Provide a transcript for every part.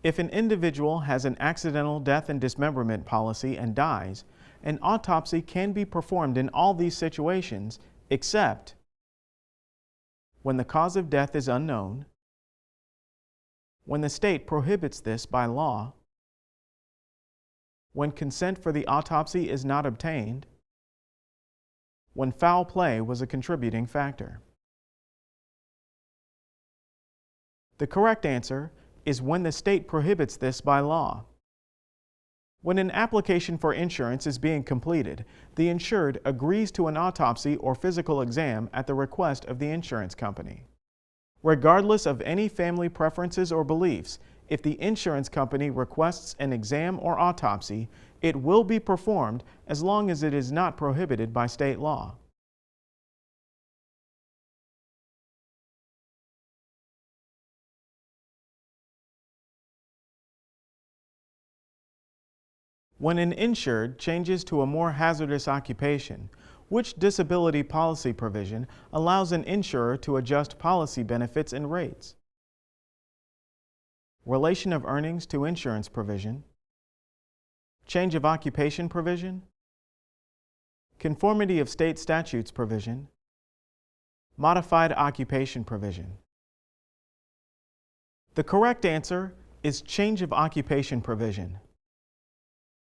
If an individual has an accidental death and dismemberment policy and dies, an autopsy can be performed in all these situations except when the cause of death is unknown, when the state prohibits this by law, when consent for the autopsy is not obtained, when foul play was a contributing factor. The correct answer is when the state prohibits this by law. When an application for insurance is being completed, the insured agrees to an autopsy or physical exam at the request of the insurance company. Regardless of any family preferences or beliefs, if the insurance company requests an exam or autopsy, it will be performed as long as it is not prohibited by state law. When an insured changes to a more hazardous occupation, which disability policy provision allows an insurer to adjust policy benefits and rates? Relation of earnings to insurance provision, change of occupation provision, conformity of state statutes provision, modified occupation provision. The correct answer is change of occupation provision.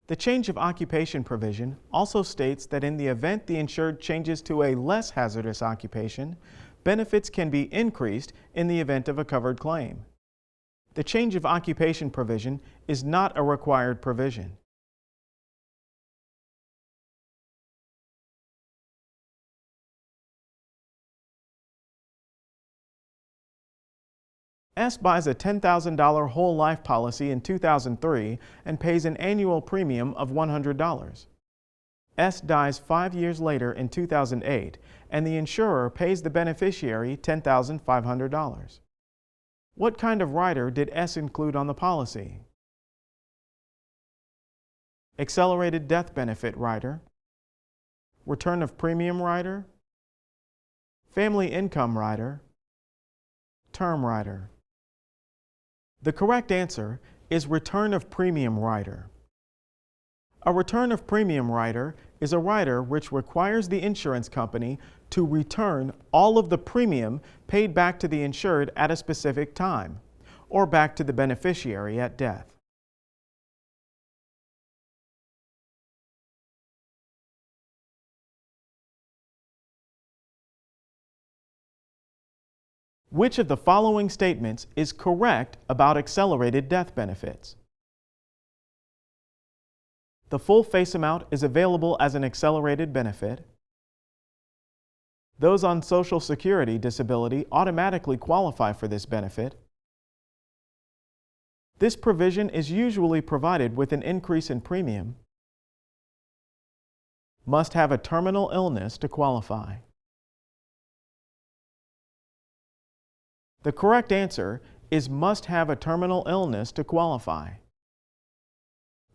The change of occupation provision also states that in the event the insured changes to a less hazardous occupation, benefits can be increased in the event of a covered claim. The change of occupation provision is not a required provision. S buys a $10,000 whole life policy in 2003 and pays an annual premium of $100. S dies 5 years later in 2008, and the insurer pays the beneficiary $10,500. What kind of rider did S include on the policy? Accelerated death benefit rider, return of premium rider, family income rider, term rider. The correct answer is return of premium rider. A return of premium rider is a rider which requires the insurance company to return all of the premium paid back to the insured at a specific time, or back to the beneficiary at death. Which of the following statements is correct about accelerated death benefits? The full face amount is available as an accelerated benefit. Those on Social Security disability automatically qualify for this benefit. This provision is usually provided with an increase in premium. Must have a terminal illness to qualify. The correct answer is must have a terminal illness to qualify.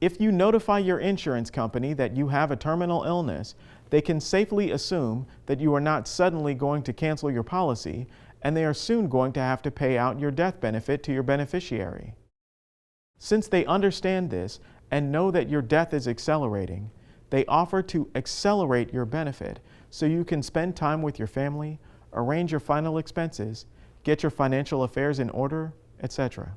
If you notify your insurance company that you have a terminal illness, they can safely assume that you are not suddenly going to cancel your policy, and they are soon going to have to pay out your death benefit to your beneficiary. Since they understand this and know that your death is accelerating, they offer to accelerate your benefit so you can spend time with your family, arrange your final expenses, get your financial affairs in order, etc.